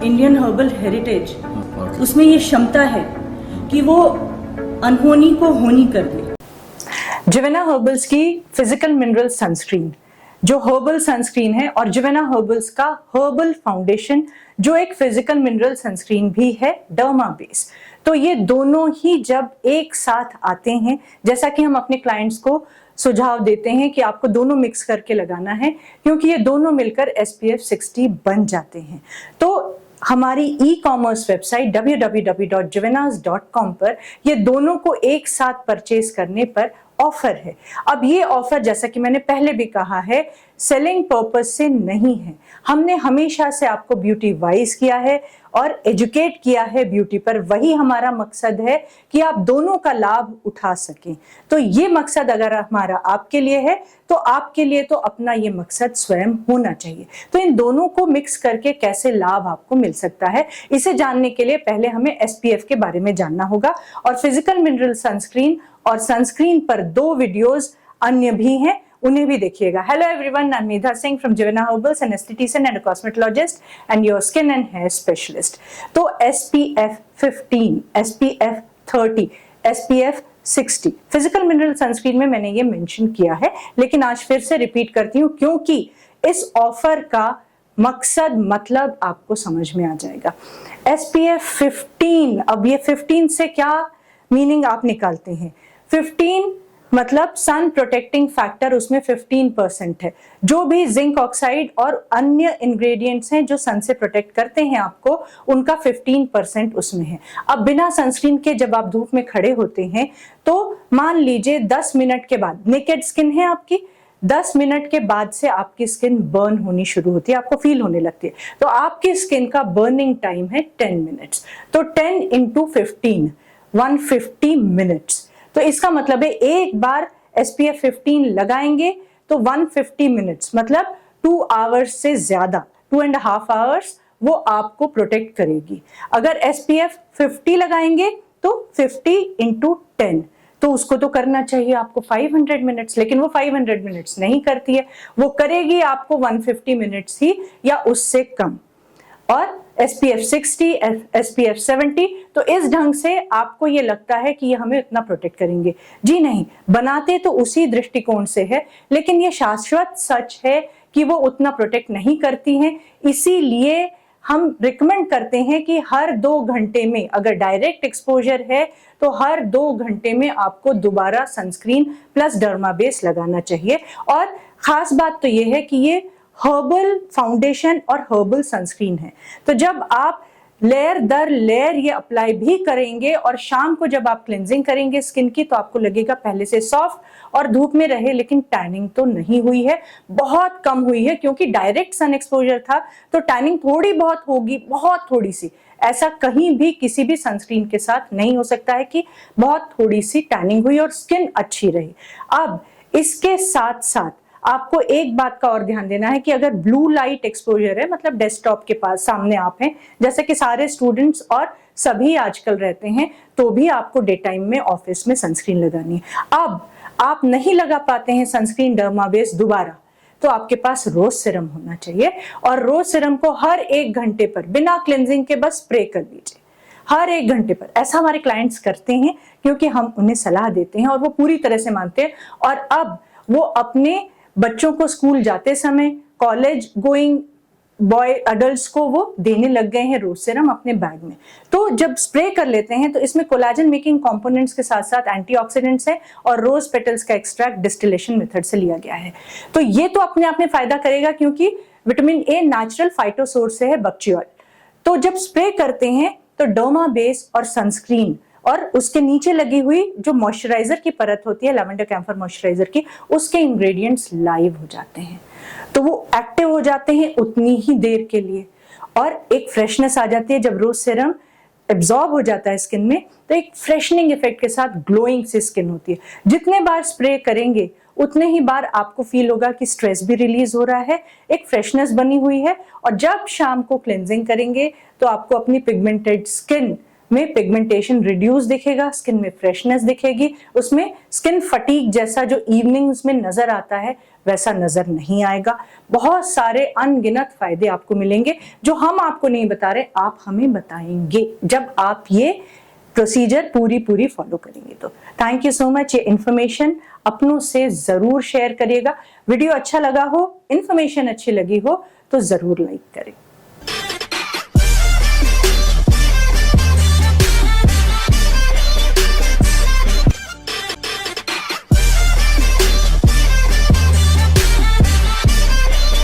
Indian herbal heritage, उसमें ये क्षमता है कि वो अनहोनी को होनी कर दे। जिवेना हर्बल्स की फिजिकल मिनरल सनस्क्रीन जो हर्बल सनस्क्रीन है, और जिवेना हर्बल्स का हर्बल फाउंडेशन जो एक फिजिकल मिनरल सनस्क्रीन भी है डर्मा बेस। तो ये दोनों ही जब एक साथ आते हैं, जैसा कि हम अपने क्लाइंट्स को सुझाव देते हैं कि आपको दोनों मिक्स करके लगाना है, क्योंकि ये दोनों मिलकर SPF 60 बन जाते हैं। तो हमारी ई-कॉमर्स वेबसाइट www.jivenas.com पर ये दोनों को एक साथ परचेज करने पर ऑफर है। अब ये ऑफर, जैसा कि मैंने पहले भी कहा है, सेलिंग पर्पस से नहीं है। हमने हमेशा से आपको ब्यूटी वाइज किया है और एजुकेट किया है ब्यूटी पर। वही हमारा मकसद है कि आप दोनों का लाभ उठा सकें। तो ये मकसद अगर हमारा आपके लिए है, तो आपके लिए तो अपना ये मकसद स्वयं होना चाहिए। तो इन दोनों को मिक्स करके कैसे लाभ आपको मिल सकता है, इसे जानने के लिए पहले हमें SPF के बारे में जानना होगा। और फिजिकल मिनरल सनस्क्रीन और सनस्क्रीन पर 2 वीडियोस अन्य भी हैं, उन्हें भी देखिएगा। Hello everyone, I am Medha Singh from Jivena herbals, an aesthetician and cosmetologist and your skin and hair specialist. तो SPF 15, SPF 30, SPF 60 physical mineral sunscreen में मैंने ये मेंशन किया है, लेकिन आज फिर से रिपीट करती हूँ क्योंकि इस ऑफर का मकसद मतलब आपको समझ में आ जाएगा। SPF 15, अब ये 15 से क्या मीनिंग आप निकालते हैं? 15 मतलब सन प्रोटेक्टिंग फैक्टर उसमें 15% है। जो भी जिंक ऑक्साइड और अन्य इंग्रेडिएंट्स हैं जो सन से प्रोटेक्ट करते हैं आपको, उनका 15% उसमें है। अब बिना सनस्क्रीन के जब आप धूप में खड़े होते हैं, तो मान लीजिए 10 मिनट के बाद, नेकेड स्किन है आपकी, 10 मिनट के बाद से आपकी स्किन बर्न होनी शुरू होती है, आपको फील होने लगती है। तो आपकी स्किन का बर्निंग टाइम है 10 मिनट्स। तो 10 × 15, 150 मिनट्स। तो इसका मतलब है एक बार SPF 15 लगाएंगे तो 150 मिनट्स मतलब 2 आवर्स से ज्यादा, 2.5 आवर्स वो आपको प्रोटेक्ट करेगी। अगर SPF 50 लगाएंगे तो 50 × 10, तो उसको तो करना चाहिए आपको 500 मिनट्स, लेकिन वो 500 मिनट्स नहीं करती है, वो करेगी आपको 150 मिनट्स ही या उससे कम। और SPF 60, SPF 70, तो इस ढंग से आपको ये लगता है कि ये हमें इतना प्रोटेक्ट करेंगे। जी नहीं, बनाते तो उसी दृष्टिकोण से है, लेकिन ये शाश्वत सच है कि वो उतना प्रोटेक्ट नहीं करती हैं। इसीलिए हम रिकमेंड करते हैं कि हर 2 घंटे में, अगर डायरेक्ट एक्सपोजर है तो हर 2 घंटे में आपको दोबारा सनस्क्रीन प्लस डर्मा बेस लगाना चाहिए। और खास बात तो ये है कि ये हर्बल फाउंडेशन और हर्बल सनस्क्रीन है। तो जब आप लेयर दर लेयर ये अप्लाई भी करेंगे और शाम को जब आप क्लेंजिंग करेंगे स्किन की, तो आपको लगेगा पहले से सॉफ्ट और धूप में रहे, लेकिन टैनिंग तो नहीं हुई है, बहुत कम हुई है, क्योंकि डायरेक्ट सन एक्सपोजर था तो टैनिंग थोड़ी बहुत होगी, बहुत थोड़ी सी। ऐसा कहीं भी किसी भी सनस्क्रीन के साथ नहीं हो सकता है कि बहुत थोड़ी सी टैनिंग हुई और स्किन अच्छी रही। अब इसके साथ साथ आपको एक बात का और ध्यान देना है कि अगर ब्लू लाइट एक्सपोजर है, मतलब डेस्कटॉप के पास सामने आप हैं, जैसे कि सारे स्टूडेंट्स और सभी आजकल रहते हैं, तो भी आपको डे टाइम में ऑफिस में सनस्क्रीन लगानी है। अब आप नहीं लगा पाते हैं सनस्क्रीन डर्मा बेस दोबारा, तो आपके पास रोज सीरम होना चाहिए, और रोज सीरम को हर 1 घंटे पर बिना क्लेंजिंग के बस स्प्रे कर दीजिए, हर 1 घंटे पर। ऐसा हमारे क्लाइंट्स करते हैं क्योंकि हम उन्हें सलाह देते हैं और वो पूरी तरह से मानते हैं। और अब वो अपने बच्चों को स्कूल जाते समय, कॉलेज गोइंग बॉय अडल्ट्स को वो देने लग गए हैं रोज सीरम अपने बैग में। तो जब स्प्रे कर लेते हैं तो इसमें कोलाजन मेकिंग कंपोनेंट्स के साथ साथ एंटीऑक्सीडेंट्स है, और रोज पेटल्स का एक्सट्रैक्ट डिस्टिलेशन मेथड से लिया गया है। तो ये तो अपने आप में फायदा करेगा, क्योंकि vitamin a natural phyto source से है बक्ची ऑयल। तो जब स्प्रे करते हैं तो डर्मा बेस और सनस्क्रीन और उसके नीचे लगी हुई जो मॉइस्चराइजर की परत होती है, लैवेंडर कैम्फर मॉइस्चराइजर की, उसके इंग्रेडिएंट्स लाइव हो जाते हैं, तो वो एक्टिव हो जाते हैं उतनी ही देर के लिए, और एक फ्रेशनेस आ जाती है। जब रोज सीरम एब्जॉर्ब हो जाता है स्किन में, तो एक फ्रेशनिंग इफेक्ट के साथ ग्लोइंग सी स्किन होती है। जितने बार स्प्रे करेंगे उतने ही बार आपको फील होगा कि स्ट्रेस भी रिलीज हो रहा है, एक फ्रेशनेस बनी हुई है। और जब शाम को क्लेंजिंग करेंगे तो आपको अपनी पिगमेंटेड स्किन में पिगमेंटेशन रिड्यूस दिखेगा, स्किन में फ्रेशनेस दिखेगी, उसमें स्किन फटीग जैसा जो इवनिंग्स में नजर आता है वैसा नजर नहीं आएगा। बहुत सारे अनगिनत फायदे आपको मिलेंगे जो हम आपको नहीं बता रहे, आप हमें बताएंगे जब आप ये प्रोसीजर पूरी फॉलो करेंगे। तो थैंक यू सो मच। ये इन्फॉर्मेशन अपनों से जरूर शेयर करिएगा। वीडियो अच्छा लगा हो, इन्फॉर्मेशन अच्छी लगी हो तो जरूर लाइक करें।